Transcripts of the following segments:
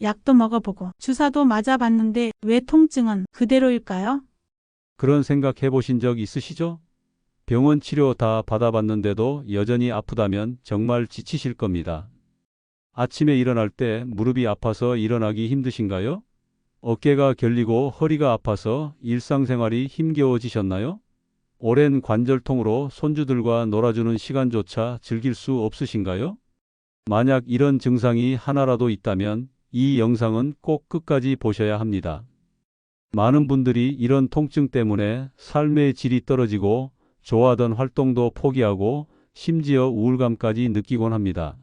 약도 먹어보고 주사도 맞아봤는데 왜 통증은 그대로일까요? 그런 생각 해보신 적 있으시죠? 병원 치료 다 받아봤는데도 여전히 아프다면 정말 지치실 겁니다. 아침에 일어날 때 무릎이 아파서 일어나기 힘드신가요? 어깨가 결리고 허리가 아파서 일상생활이 힘겨워지셨나요? 오랜 관절통으로 손주들과 놀아주는 시간조차 즐길 수 없으신가요? 만약 이런 증상이 하나라도 있다면 이 영상은 꼭 끝까지 보셔야 합니다. 많은 분들이 이런 통증 때문에 삶의 질이 떨어지고 좋아하던 활동도 포기하고 심지어 우울감까지 느끼곤 합니다.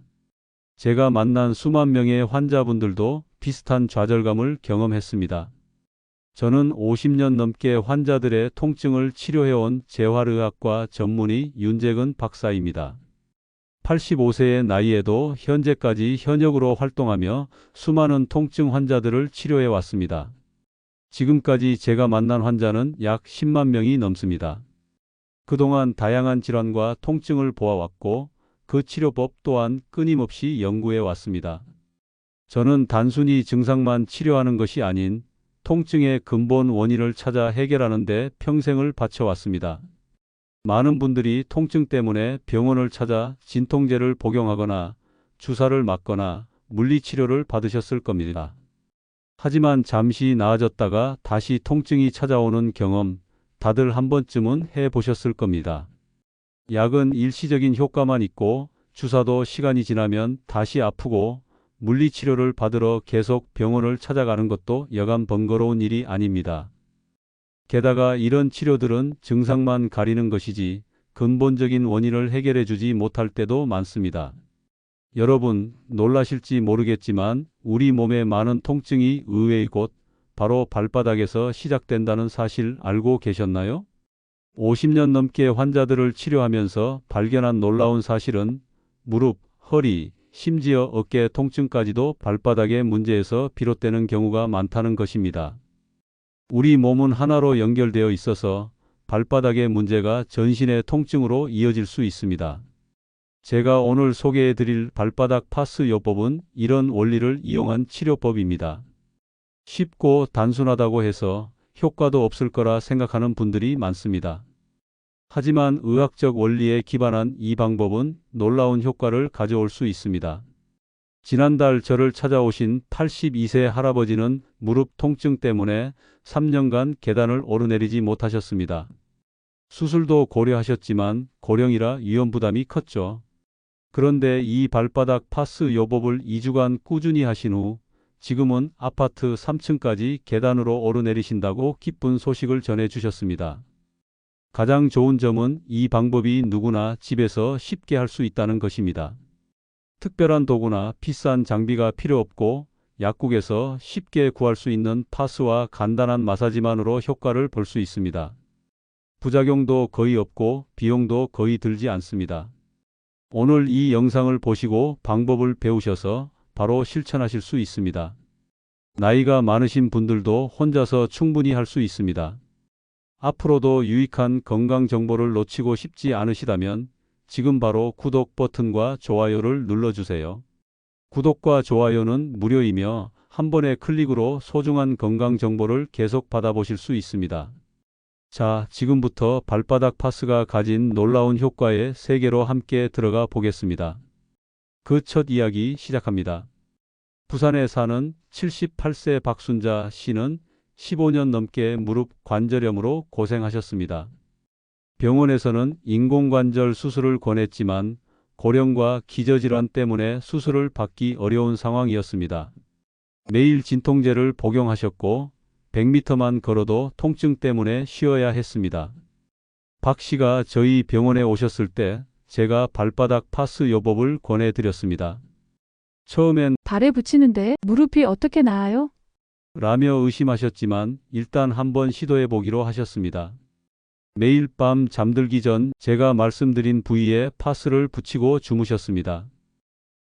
제가 만난 수만 명의 환자분들도 비슷한 좌절감을 경험했습니다. 저는 50년 넘게 환자들의 통증을 치료해온 재활의학과 전문의 윤재근 박사입니다. 85세의 나이에도 현재까지 현역으로 활동하며 수많은 통증 환자들을 치료해 왔습니다. 지금까지 제가 만난 환자는 약 10만 명이 넘습니다. 그동안 다양한 질환과 통증을 보아왔고 그 치료법 또한 끊임없이 연구해 왔습니다. 저는 단순히 증상만 치료하는 것이 아닌 통증의 근본 원인을 찾아 해결하는 데 평생을 바쳐왔습니다. 많은 분들이 통증 때문에 병원을 찾아 진통제를 복용하거나 주사를 맞거나 물리치료를 받으셨을 겁니다. 하지만 잠시 나아졌다가 다시 통증이 찾아오는 경험 다들 한 번쯤은 해보셨을 겁니다. 약은 일시적인 효과만 있고 주사도 시간이 지나면 다시 아프고 물리치료를 받으러 계속 병원을 찾아가는 것도 여간 번거로운 일이 아닙니다. 게다가 이런 치료들은 증상만 가리는 것이지 근본적인 원인을 해결해 주지 못할 때도 많습니다. 여러분, 놀라실지 모르겠지만 우리 몸의 많은 통증이 의외의 곳, 바로 발바닥에서 시작된다는 사실 알고 계셨나요? 50년 넘게 환자들을 치료하면서 발견한 놀라운 사실은 무릎, 허리, 심지어 어깨 통증까지도 발바닥의 문제에서 비롯되는 경우가 많다는 것입니다. 우리 몸은 하나로 연결되어 있어서 발바닥의 문제가 전신의 통증으로 이어질 수 있습니다. 제가 오늘 소개해 드릴 발바닥 파스 요법은 이런 원리를 이용한 치료법입니다. 쉽고 단순하다고 해서 효과도 없을 거라 생각하는 분들이 많습니다. 하지만 의학적 원리에 기반한 이 방법은 놀라운 효과를 가져올 수 있습니다. 지난달 저를 찾아오신 82세 할아버지는 무릎 통증 때문에 3년간 계단을 오르내리지 못하셨습니다. 수술도 고려하셨지만 고령이라 위험 부담이 컸죠. 그런데 이 발바닥 파스 요법을 2주간 꾸준히 하신 후 지금은 아파트 3층까지 계단으로 오르내리신다고 기쁜 소식을 전해주셨습니다. 가장 좋은 점은 이 방법이 누구나 집에서 쉽게 할 수 있다는 것입니다. 특별한 도구나 비싼 장비가 필요 없고 약국에서 쉽게 구할 수 있는 파스와 간단한 마사지만으로 효과를 볼 수 있습니다. 부작용도 거의 없고 비용도 거의 들지 않습니다. 오늘 이 영상을 보시고 방법을 배우셔서 바로 실천하실 수 있습니다. 나이가 많으신 분들도 혼자서 충분히 할 수 있습니다. 앞으로도 유익한 건강 정보를 놓치고 싶지 않으시다면 지금 바로 구독 버튼과 좋아요를 눌러주세요. 구독과 좋아요는 무료이며 한 번의 클릭으로 소중한 건강 정보를 계속 받아보실 수 있습니다. 자, 지금부터 발바닥 파스가 가진 놀라운 효과의 세계로 함께 들어가 보겠습니다. 그 첫 이야기 시작합니다. 부산에 사는 78세 박순자 씨는 15년 넘게 무릎 관절염으로 고생하셨습니다. 병원에서는 인공관절 수술을 권했지만 고령과 기저질환 때문에 수술을 받기 어려운 상황이었습니다. 매일 진통제를 복용하셨고 100m만 걸어도 통증 때문에 쉬어야 했습니다. 박 씨가 저희 병원에 오셨을 때 제가 발바닥 파스 요법을 권해드렸습니다. 처음엔 발에 붙이는데 무릎이 어떻게 나아요? 라며 의심하셨지만 일단 한번 시도해 보기로 하셨습니다. 매일 밤 잠들기 전 제가 말씀드린 부위에 파스를 붙이고 주무셨습니다.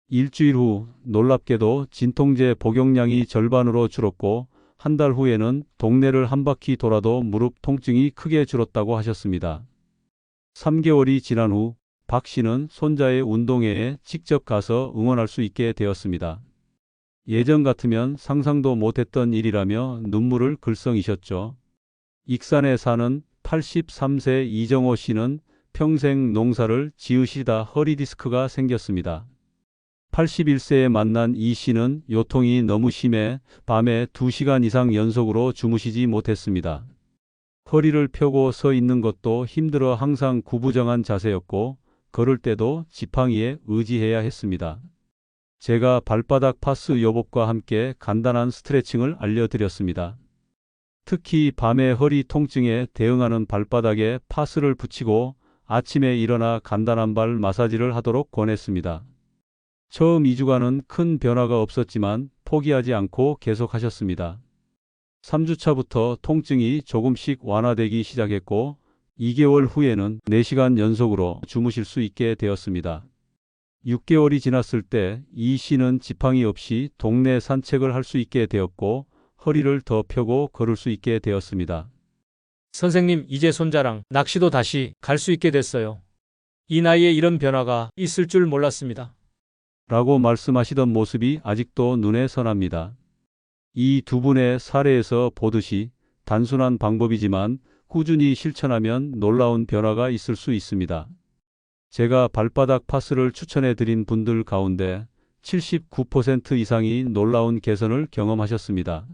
일주일 후 놀랍게도 진통제 복용량이 절반으로 줄었고 한 달 후에는 동네를 한 바퀴 돌아도 무릎 통증이 크게 줄었다고 하셨습니다. 3개월이 지난 후 박 씨는 손자의 운동회에 직접 가서 응원할 수 있게 되었습니다. 예전 같으면 상상도 못했던 일이라며 눈물을 글썽이셨죠. 익산에 사는 83세 이정호 씨는 평생 농사를 지으시다 허리 디스크가 생겼습니다. 81세에 만난 이 씨는 요통이 너무 심해 밤에 2시간 이상 연속으로 주무시지 못했습니다. 허리를 펴고 서 있는 것도 힘들어 항상 구부정한 자세였고 걸을 때도 지팡이에 의지해야 했습니다. 제가 발바닥 파스 요법과 함께 간단한 스트레칭을 알려드렸습니다. 특히 밤에 허리 통증에 대응하는 발바닥에 파스를 붙이고 아침에 일어나 간단한 발 마사지를 하도록 권했습니다. 처음 2주간은 큰 변화가 없었지만 포기하지 않고 계속하셨습니다. 3주차부터 통증이 조금씩 완화되기 시작했고 2개월 후에는 4시간 연속으로 주무실 수 있게 되었습니다. 6개월이 지났을 때 이 씨는 지팡이 없이 동네 산책을 할 수 있게 되었고 허리를 더 펴고 걸을 수 있게 되었습니다. 선생님, 이제 손자랑 낚시도 다시 갈 수 있게 됐어요. 이 나이에 이런 변화가 있을 줄 몰랐습니다. 라고 말씀하시던 모습이 아직도 눈에 선합니다. 이 두 분의 사례에서 보듯이 단순한 방법이지만 꾸준히 실천하면 놀라운 변화가 있을 수 있습니다. 제가 발바닥 파스를 추천해 드린 분들 가운데 79% 이상이 놀라운 개선을 경험하셨습니다.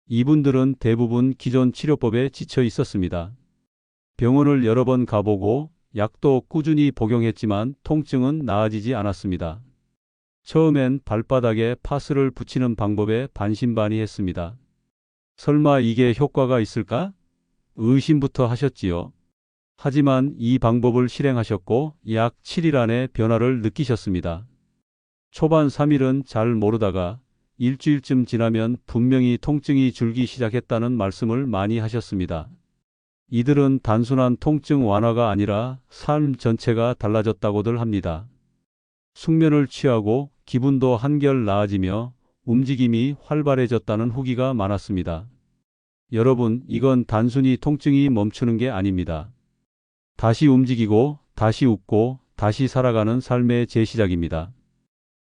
이분들은 대부분 기존 치료법에 지쳐 있었습니다. 병원을 여러 번 가보고 약도 꾸준히 복용했지만 통증은 나아지지 않았습니다. 처음엔 발바닥에 파스를 붙이는 방법에 반신반의했습니다. 설마 이게 효과가 있을까? 의심부터 하셨지요. 하지만 이 방법을 실행하셨고 약 7일 안에 변화를 느끼셨습니다. 초반 3일은 잘 모르다가 일주일쯤 지나면 분명히 통증이 줄기 시작했다는 말씀을 많이 하셨습니다. 이들은 단순한 통증 완화가 아니라 삶 전체가 달라졌다고들 합니다. 숙면을 취하고 기분도 한결 나아지며 움직임이 활발해졌다는 후기가 많았습니다. 여러분, 이건 단순히 통증이 멈추는 게 아닙니다. 다시 움직이고, 다시 웃고, 다시 살아가는 삶의 재시작입니다.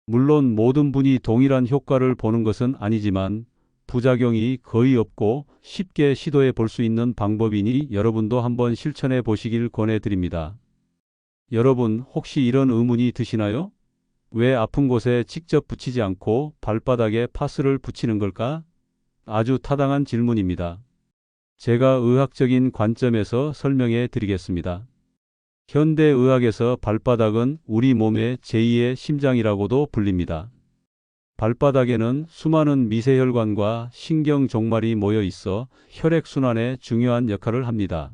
물론 모든 분이 동일한 효과를 보는 것은 아니지만 부작용이 거의 없고 쉽게 시도해 볼 수 있는 방법이니 여러분도 한번 실천해 보시길 권해드립니다. 여러분, 혹시 이런 의문이 드시나요? 왜 아픈 곳에 직접 붙이지 않고 발바닥에 파스를 붙이는 걸까? 아주 타당한 질문입니다. 제가 의학적인 관점에서 설명해 드리겠습니다. 현대의학에서 발바닥은 우리 몸의 제2의 심장이라고도 불립니다. 발바닥에는 수많은 미세혈관과 신경 종말이 모여 있어 혈액순환에 중요한 역할을 합니다.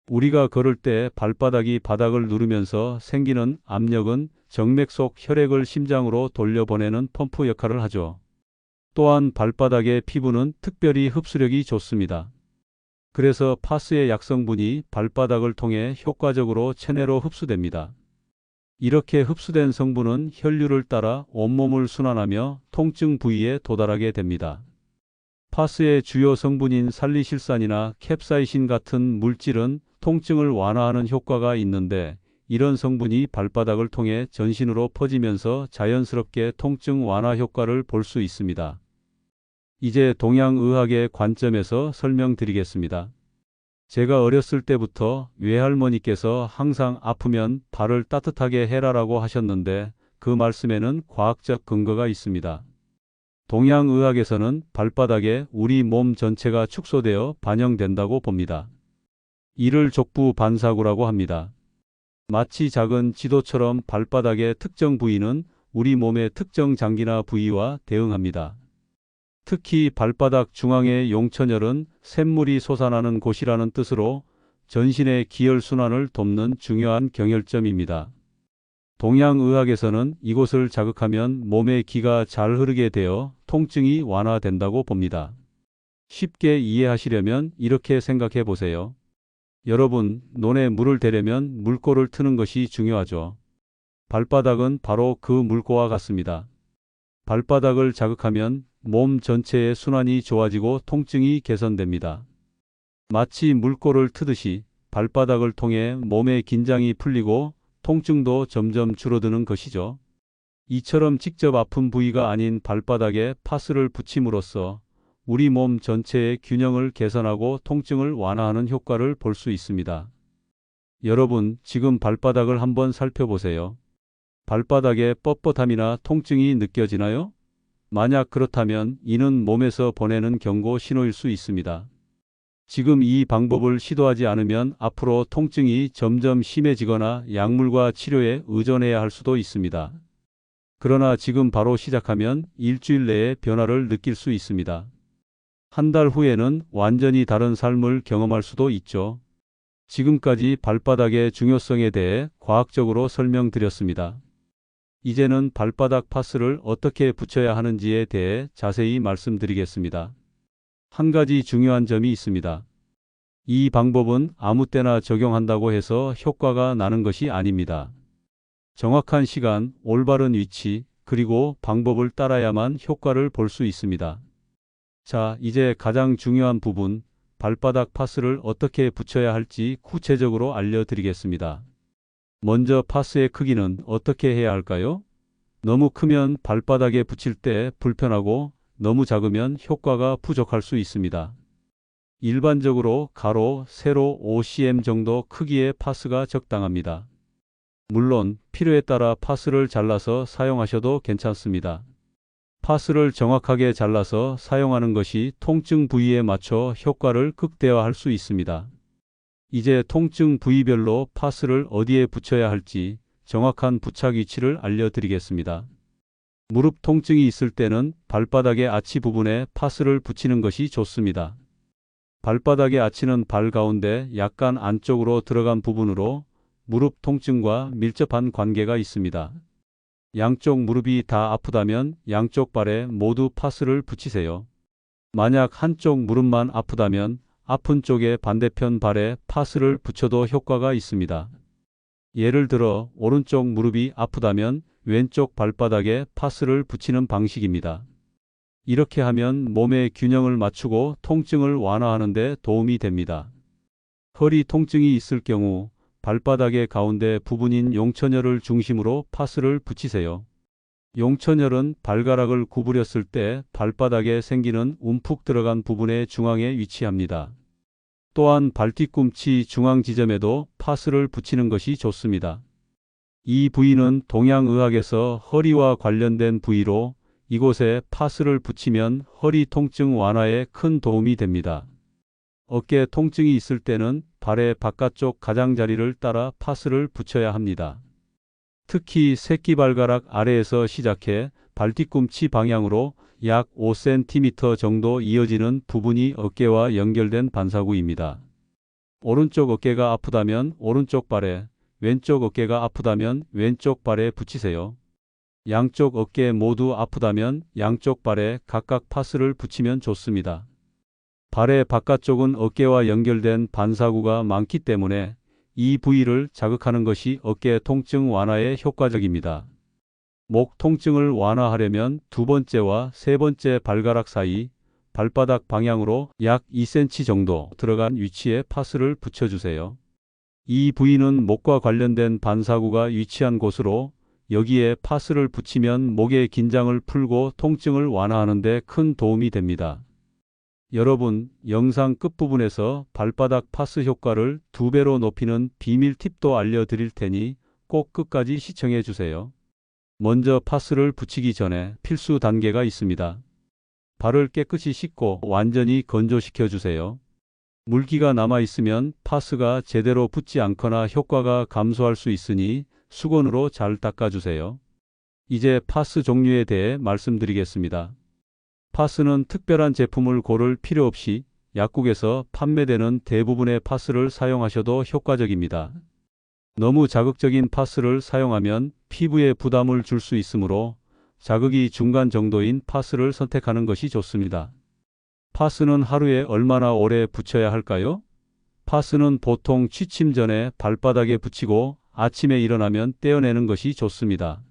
우리가 걸을 때 발바닥이 바닥을 누르면서 생기는 압력은 정맥 속 혈액을 심장으로 돌려보내는 펌프 역할을 하죠. 또한 발바닥의 피부는 특별히 흡수력이 좋습니다. 그래서 파스의 약성분이 발바닥을 통해 효과적으로 체내로 흡수됩니다. 이렇게 흡수된 성분은 혈류를 따라 온몸을 순환하며 통증 부위에 도달하게 됩니다. 파스의 주요 성분인 살리실산이나 캡사이신 같은 물질은 통증을 완화하는 효과가 있는데 이런 성분이 발바닥을 통해 전신으로 퍼지면서 자연스럽게 통증 완화 효과를 볼 수 있습니다. 이제 동양의학의 관점에서 설명드리겠습니다. 제가 어렸을 때부터 외할머니께서 항상 아프면 발을 따뜻하게 해라라고 하셨는데 그 말씀에는 과학적 근거가 있습니다. 동양의학에서는 발바닥에 우리 몸 전체가 축소되어 반영된다고 봅니다. 이를 족부 반사구라고 합니다. 마치 작은 지도처럼 발바닥의 특정 부위는 우리 몸의 특정 장기나 부위와 대응합니다. 특히 발바닥 중앙의 용천혈은 샘물이 솟아나는 곳이라는 뜻으로 전신의 기혈순환을 돕는 중요한 경혈점입니다. 동양의학에서는 이곳을 자극하면 몸의 기가 잘 흐르게 되어 통증이 완화된다고 봅니다. 쉽게 이해하시려면 이렇게 생각해 보세요. 여러분, 논에 물을 대려면 물꼬를 트는 것이 중요하죠. 발바닥은 바로 그 물꼬와 같습니다. 발바닥을 자극하면 몸 전체의 순환이 좋아지고 통증이 개선됩니다. 마치 물꼬를 트듯이 발바닥을 통해 몸의 긴장이 풀리고 통증도 점점 줄어드는 것이죠. 이처럼 직접 아픈 부위가 아닌 발바닥에 파스를 붙임으로써 우리 몸 전체의 균형을 개선하고 통증을 완화하는 효과를 볼 수 있습니다. 여러분, 지금 발바닥을 한번 살펴보세요. 발바닥에 뻣뻣함이나 통증이 느껴지나요? 만약 그렇다면 이는 몸에서 보내는 경고 신호일 수 있습니다. 지금 이 방법을 시도하지 않으면 앞으로 통증이 점점 심해지거나 약물과 치료에 의존해야 할 수도 있습니다. 그러나 지금 바로 시작하면 일주일 내에 변화를 느낄 수 있습니다. 한 달 후에는 완전히 다른 삶을 경험할 수도 있죠. 지금까지 발바닥의 중요성에 대해 과학적으로 설명드렸습니다. 이제는 발바닥 파스를 어떻게 붙여야 하는지에 대해 자세히 말씀드리겠습니다. 한 가지 중요한 점이 있습니다. 이 방법은 아무 때나 적용한다고 해서 효과가 나는 것이 아닙니다. 정확한 시간, 올바른 위치, 그리고 방법을 따라야만 효과를 볼 수 있습니다. 자, 이제 가장 중요한 부분, 발바닥 파스를 어떻게 붙여야 할지 구체적으로 알려드리겠습니다. 먼저 파스의 크기는 어떻게 해야 할까요? 너무 크면 발바닥에 붙일 때 불편하고 너무 작으면 효과가 부족할 수 있습니다. 일반적으로 가로, 세로 5cm 정도 크기의 파스가 적당합니다. 물론 필요에 따라 파스를 잘라서 사용하셔도 괜찮습니다. 파스를 정확하게 잘라서 사용하는 것이 통증 부위에 맞춰 효과를 극대화할 수 있습니다. 이제 통증 부위별로 파스를 어디에 붙여야 할지 정확한 부착 위치를 알려드리겠습니다. 무릎 통증이 있을 때는 발바닥의 아치 부분에 파스를 붙이는 것이 좋습니다. 발바닥의 아치는 발 가운데 약간 안쪽으로 들어간 부분으로 무릎 통증과 밀접한 관계가 있습니다. 양쪽 무릎이 다 아프다면 양쪽 발에 모두 파스를 붙이세요. 만약 한쪽 무릎만 아프다면 아픈 쪽의 반대편 발에 파스를 붙여도 효과가 있습니다. 예를 들어 오른쪽 무릎이 아프다면 왼쪽 발바닥에 파스를 붙이는 방식입니다. 이렇게 하면 몸의 균형을 맞추고 통증을 완화하는 데 도움이 됩니다. 허리 통증이 있을 경우 발바닥의 가운데 부분인 용천혈을 중심으로 파스를 붙이세요. 용천혈은 발가락을 구부렸을 때 발바닥에 생기는 움푹 들어간 부분의 중앙에 위치합니다. 또한 발뒤꿈치 중앙 지점에도 파스를 붙이는 것이 좋습니다. 이 부위는 동양의학에서 허리와 관련된 부위로 이곳에 파스를 붙이면 허리 통증 완화에 큰 도움이 됩니다. 어깨 통증이 있을 때는 발의 바깥쪽 가장자리를 따라 파스를 붙여야 합니다. 특히 새끼발가락 아래에서 시작해 발뒤꿈치 방향으로 약 5cm 정도 이어지는 부분이 어깨와 연결된 반사구입니다. 오른쪽 어깨가 아프다면 오른쪽 발에, 왼쪽 어깨가 아프다면 왼쪽 발에 붙이세요. 양쪽 어깨 모두 아프다면 양쪽 발에 각각 파스를 붙이면 좋습니다. 발의 바깥쪽은 어깨와 연결된 반사구가 많기 때문에 이 부위를 자극하는 것이 어깨 통증 완화에 효과적입니다. 목 통증을 완화하려면 두 번째와 세 번째 발가락 사이 발바닥 방향으로 약 2cm 정도 들어간 위치에 파스를 붙여주세요. 이 부위는 목과 관련된 반사구가 위치한 곳으로 여기에 파스를 붙이면 목의 긴장을 풀고 통증을 완화하는 데 큰 도움이 됩니다. 여러분, 영상 끝부분에서 발바닥 파스 효과를 2배로 높이는 비밀 팁도 알려드릴 테니 꼭 끝까지 시청해 주세요. 먼저 파스를 붙이기 전에 필수 단계가 있습니다. 발을 깨끗이 씻고 완전히 건조시켜 주세요. 물기가 남아 있으면 파스가 제대로 붙지 않거나 효과가 감소할 수 있으니 수건으로 잘 닦아주세요. 이제 파스 종류에 대해 말씀드리겠습니다. 파스는 특별한 제품을 고를 필요 없이 약국에서 판매되는 대부분의 파스를 사용하셔도 효과적입니다. 너무 자극적인 파스를 사용하면 피부에 부담을 줄 수 있으므로 자극이 중간 정도인 파스를 선택하는 것이 좋습니다. 파스는 하루에 얼마나 오래 붙여야 할까요? 파스는 보통 취침 전에 발바닥에 붙이고 아침에 일어나면 떼어내는 것이 좋습니다.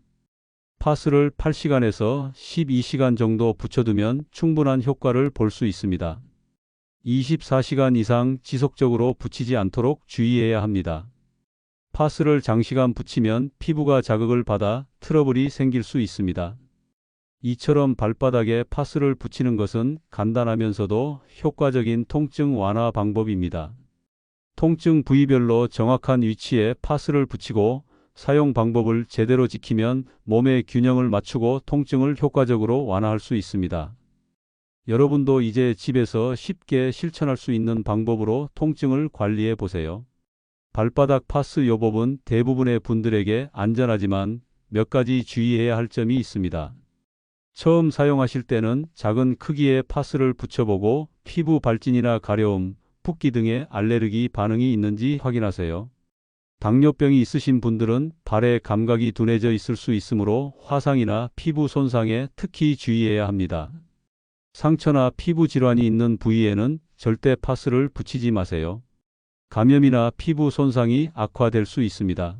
파스를 8시간에서 12시간 정도 붙여두면 충분한 효과를 볼 수 있습니다. 24시간 이상 지속적으로 붙이지 않도록 주의해야 합니다. 파스를 장시간 붙이면 피부가 자극을 받아 트러블이 생길 수 있습니다. 이처럼 발바닥에 파스를 붙이는 것은 간단하면서도 효과적인 통증 완화 방법입니다. 통증 부위별로 정확한 위치에 파스를 붙이고 사용 방법을 제대로 지키면 몸의 균형을 맞추고 통증을 효과적으로 완화할 수 있습니다. 여러분도 이제 집에서 쉽게 실천할 수 있는 방법으로 통증을 관리해 보세요. 발바닥 파스 요법은 대부분의 분들에게 안전하지만 몇 가지 주의해야 할 점이 있습니다. 처음 사용하실 때는 작은 크기의 파스를 붙여보고 피부 발진이나 가려움, 붓기 등의 알레르기 반응이 있는지 확인하세요. 당뇨병이 있으신 분들은 발의 감각이 둔해져 있을 수 있으므로 화상이나 피부 손상에 특히 주의해야 합니다. 상처나 피부 질환이 있는 부위에는 절대 파스를 붙이지 마세요. 감염이나 피부 손상이 악화될 수 있습니다.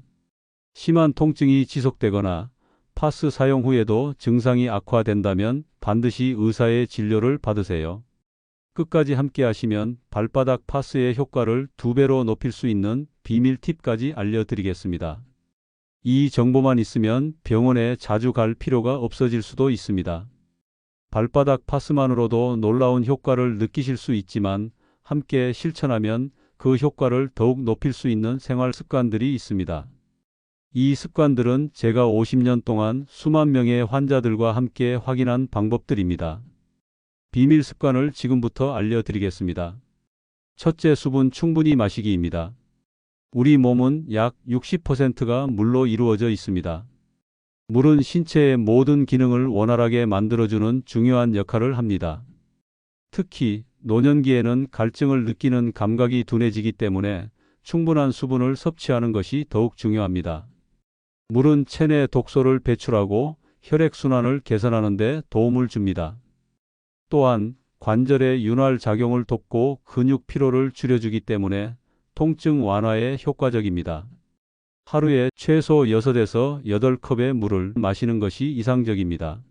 심한 통증이 지속되거나 파스 사용 후에도 증상이 악화된다면 반드시 의사의 진료를 받으세요. 끝까지 함께 하시면 발바닥 파스의 효과를 2배로 높일 수 있는 비밀 팁까지 알려드리겠습니다. 이 정보만 있으면 병원에 자주 갈 필요가 없어질 수도 있습니다. 발바닥 파스만으로도 놀라운 효과를 느끼실 수 있지만 함께 실천하면 그 효과를 더욱 높일 수 있는 생활 습관들이 있습니다. 이 습관들은 제가 50년 동안 수만 명의 환자들과 함께 확인한 방법들입니다. 비밀 습관을 지금부터 알려드리겠습니다. 첫째, 수분 충분히 마시기입니다. 우리 몸은 약 60%가 물로 이루어져 있습니다. 물은 신체의 모든 기능을 원활하게 만들어주는 중요한 역할을 합니다. 특히 노년기에는 갈증을 느끼는 감각이 둔해지기 때문에 충분한 수분을 섭취하는 것이 더욱 중요합니다. 물은 체내 독소를 배출하고 혈액순환을 개선하는 데 도움을 줍니다. 또한 관절의 윤활 작용을 돕고 근육 피로를 줄여주기 때문에 통증 완화에 효과적입니다. 하루에 최소 6에서 8컵의 물을 마시는 것이 이상적입니다.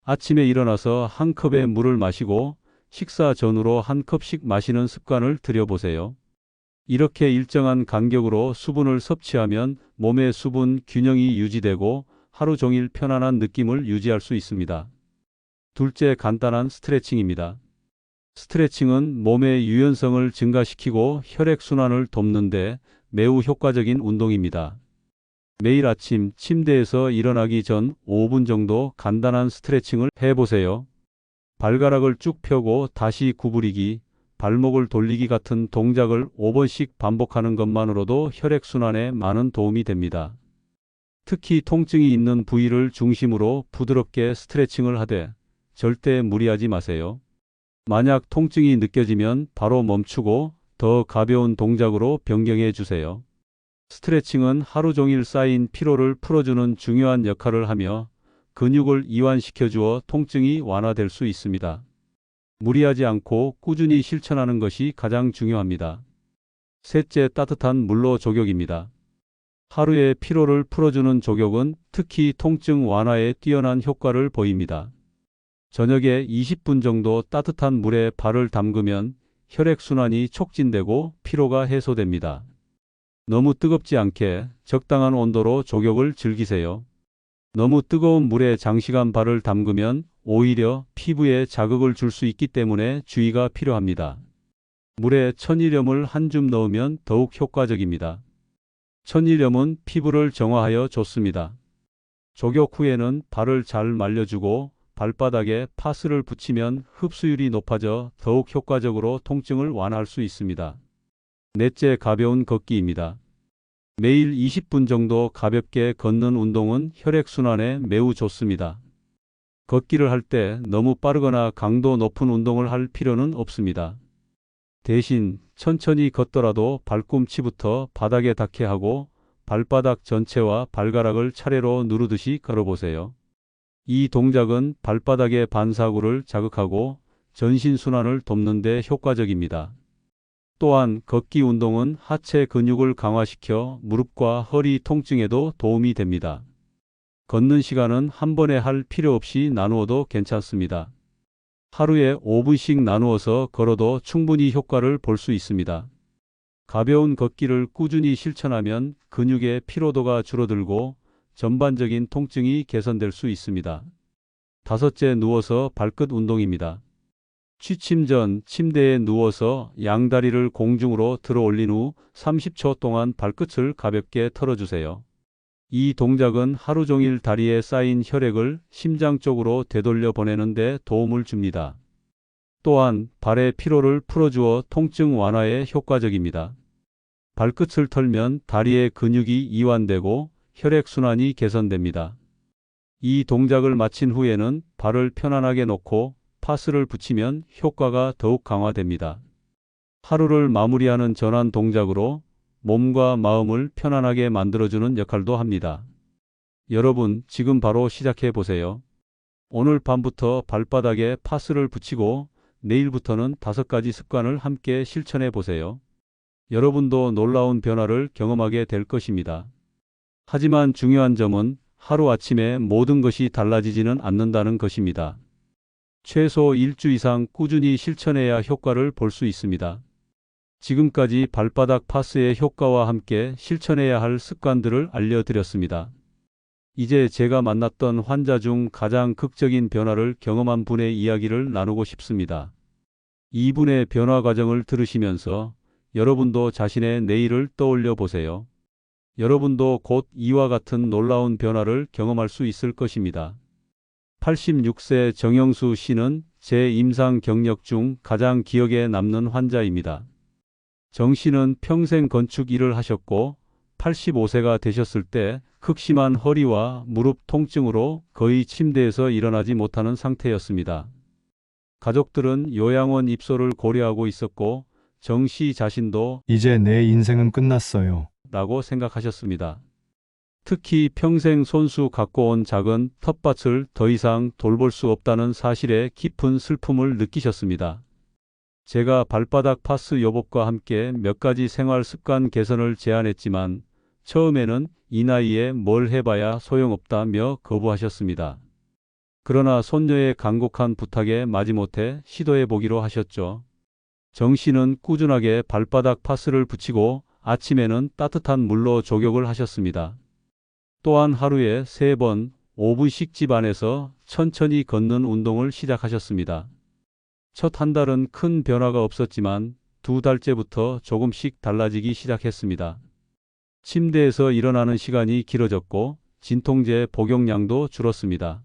아침에 일어나서 한 컵의 물을 마시고 식사 전후로 한 컵씩 마시는 습관을 들여보세요. 이렇게 일정한 간격으로 수분을 섭취하면 몸의 수분 균형이 유지되고 하루 종일 편안한 느낌을 유지할 수 있습니다. 둘째, 간단한 스트레칭입니다. 스트레칭은 몸의 유연성을 증가시키고 혈액순환을 돕는 데 매우 효과적인 운동입니다. 매일 아침 침대에서 일어나기 전 5분 정도 간단한 스트레칭을 해보세요. 발가락을 쭉 펴고 다시 구부리기, 발목을 돌리기 같은 동작을 5번씩 반복하는 것만으로도 혈액순환에 많은 도움이 됩니다. 특히 통증이 있는 부위를 중심으로 부드럽게 스트레칭을 하되 절대 무리하지 마세요. 만약 통증이 느껴지면 바로 멈추고 더 가벼운 동작으로 변경해 주세요. 스트레칭은 하루 종일 쌓인 피로를 풀어주는 중요한 역할을 하며 근육을 이완시켜 주어 통증이 완화될 수 있습니다. 무리하지 않고 꾸준히 실천하는 것이 가장 중요합니다. 셋째, 따뜻한 물로 족욕입니다. 하루의 피로를 풀어주는 족욕은 특히 통증 완화에 뛰어난 효과를 보입니다. 저녁에 20분 정도 따뜻한 물에 발을 담그면 혈액순환이 촉진되고 피로가 해소됩니다. 너무 뜨겁지 않게 적당한 온도로 족욕을 즐기세요. 너무 뜨거운 물에 장시간 발을 담그면 오히려 피부에 자극을 줄 수 있기 때문에 주의가 필요합니다. 물에 천일염을 한 줌 넣으면 더욱 효과적입니다. 천일염은 피부를 정화하여 좋습니다. 족욕 후에는 발을 잘 말려주고 발바닥에 파스를 붙이면 흡수율이 높아져 더욱 효과적으로 통증을 완화할 수 있습니다. 넷째, 가벼운 걷기입니다. 매일 20분 정도 가볍게 걷는 운동은 혈액순환에 매우 좋습니다. 걷기를 할 때 너무 빠르거나 강도 높은 운동을 할 필요는 없습니다. 대신 천천히 걷더라도 발꿈치부터 바닥에 닿게 하고 발바닥 전체와 발가락을 차례로 누르듯이 걸어보세요. 이 동작은 발바닥의 반사구를 자극하고 전신순환을 돕는 데 효과적입니다. 또한 걷기 운동은 하체 근육을 강화시켜 무릎과 허리 통증에도 도움이 됩니다. 걷는 시간은 한 번에 할 필요 없이 나누어도 괜찮습니다. 하루에 5분씩 나누어서 걸어도 충분히 효과를 볼 수 있습니다. 가벼운 걷기를 꾸준히 실천하면 근육의 피로도가 줄어들고 전반적인 통증이 개선될 수 있습니다. 다섯째, 누워서 발끝 운동입니다. 취침 전 침대에 누워서 양다리를 공중으로 들어 올린 후 30초 동안 발끝을 가볍게 털어주세요. 이 동작은 하루 종일 다리에 쌓인 혈액을 심장 쪽으로 되돌려 보내는 데 도움을 줍니다. 또한 발의 피로를 풀어주어 통증 완화에 효과적입니다. 발끝을 털면 다리의 근육이 이완되고 혈액순환이 개선됩니다. 이 동작을 마친 후에는 발을 편안하게 놓고 파스를 붙이면 효과가 더욱 강화됩니다. 하루를 마무리하는 전환 동작으로 몸과 마음을 편안하게 만들어주는 역할도 합니다. 여러분, 지금 바로 시작해 보세요. 오늘 밤부터 발바닥에 파스를 붙이고 내일부터는 5가지 습관을 함께 실천해 보세요. 여러분도 놀라운 변화를 경험하게 될 것입니다. 하지만 중요한 점은 하루아침에 모든 것이 달라지지는 않는다는 것입니다. 최소 일주 이상 꾸준히 실천해야 효과를 볼 수 있습니다. 지금까지 발바닥 파스의 효과와 함께 실천해야 할 습관들을 알려드렸습니다. 이제 제가 만났던 환자 중 가장 극적인 변화를 경험한 분의 이야기를 나누고 싶습니다. 이분의 변화 과정을 들으시면서 여러분도 자신의 내일을 떠올려 보세요. 여러분도 곧 이와 같은 놀라운 변화를 경험할 수 있을 것입니다. 86세 정영수 씨는 제 임상 경력 중 가장 기억에 남는 환자입니다. 정 씨는 평생 건축 일을 하셨고 85세가 되셨을 때 극심한 허리와 무릎 통증으로 거의 침대에서 일어나지 못하는 상태였습니다. 가족들은 요양원 입소를 고려하고 있었고 정 씨 자신도 이제 내 인생은 끝났어요. 라고 생각하셨습니다. 특히 평생 손수 갖고 온 작은 텃밭을 더 이상 돌볼 수 없다는 사실에 깊은 슬픔을 느끼셨습니다. 제가 발바닥 파스 요법과 함께 몇 가지 생활 습관 개선을 제안했지만 처음에는 이 나이에 뭘 해봐야 소용없다며 거부하셨습니다. 그러나 손녀의 간곡한 부탁에 마지못해 시도해 보기로 하셨죠. 정 씨는 꾸준하게 발바닥 파스를 붙이고 아침에는 따뜻한 물로 족욕을 하셨습니다. 또한 하루에 3번 5분씩 집 안에서 천천히 걷는 운동을 시작하셨습니다. 첫 한 달은 큰 변화가 없었지만 2달째부터 조금씩 달라지기 시작했습니다. 침대에서 일어나는 시간이 길어졌고 진통제 복용량도 줄었습니다.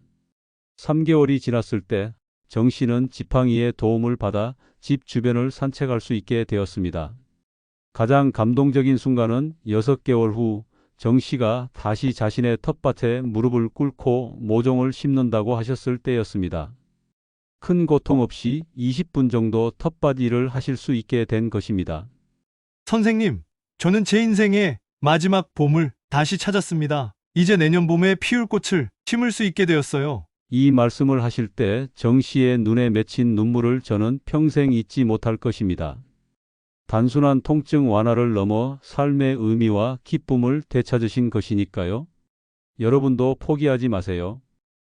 3개월이 지났을 때 정 씨는 지팡이의 도움을 받아 집 주변을 산책할 수 있게 되었습니다. 가장 감동적인 순간은 6개월 후 정 씨가 다시 자신의 텃밭에 무릎을 꿇고 모종을 심는다고 하셨을 때였습니다. 큰 고통 없이 20분 정도 텃밭 일을 하실 수 있게 된 것입니다. 선생님, 저는 제 인생의 마지막 봄을 다시 찾았습니다. 이제 내년 봄에 피울 꽃을 심을 수 있게 되었어요. 이 말씀을 하실 때 정 씨의 눈에 맺힌 눈물을 저는 평생 잊지 못할 것입니다. 단순한 통증 완화를 넘어 삶의 의미와 기쁨을 되찾으신 것이니까요. 여러분도 포기하지 마세요.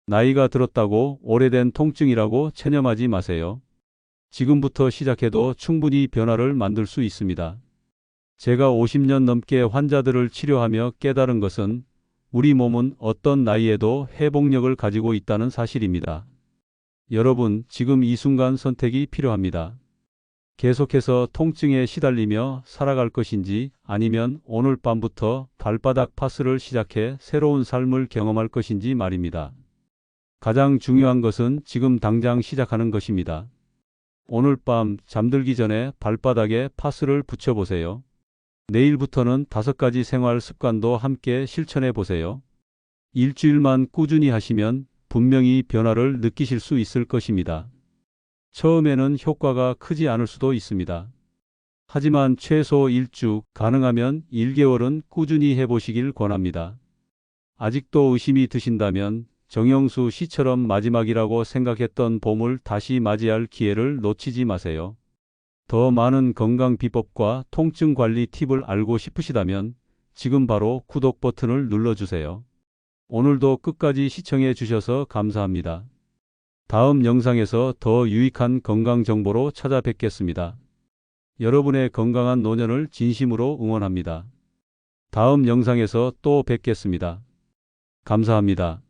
나이가 들었다고 오래된 통증이라고 체념하지 마세요. 지금부터 시작해도 충분히 변화를 만들 수 있습니다. 제가 50년 넘게 환자들을 치료하며 깨달은 것은 우리 몸은 어떤 나이에도 회복력을 가지고 있다는 사실입니다. 여러분, 지금 이 순간 선택이 필요합니다. 계속해서 통증에 시달리며 살아갈 것인지 아니면 오늘 밤부터 발바닥 파스를 시작해 새로운 삶을 경험할 것인지 말입니다. 가장 중요한 것은 지금 당장 시작하는 것입니다. 오늘 밤 잠들기 전에 발바닥에 파스를 붙여보세요. 내일부터는 5가지 생활 습관도 함께 실천해 보세요. 일주일만 꾸준히 하시면 분명히 변화를 느끼실 수 있을 것입니다. 처음에는 효과가 크지 않을 수도 있습니다. 하지만 최소 1주, 가능하면 1개월은 꾸준히 해보시길 권합니다. 아직도 의심이 드신다면 정영수 씨처럼 마지막이라고 생각했던 봄을 다시 맞이할 기회를 놓치지 마세요. 더 많은 건강 비법과 통증 관리 팁을 알고 싶으시다면 지금 바로 구독 버튼을 눌러주세요. 오늘도 끝까지 시청해 주셔서 감사합니다. 다음 영상에서 더 유익한 건강 정보로 찾아뵙겠습니다. 여러분의 건강한 노년을 진심으로 응원합니다. 다음 영상에서 또 뵙겠습니다. 감사합니다.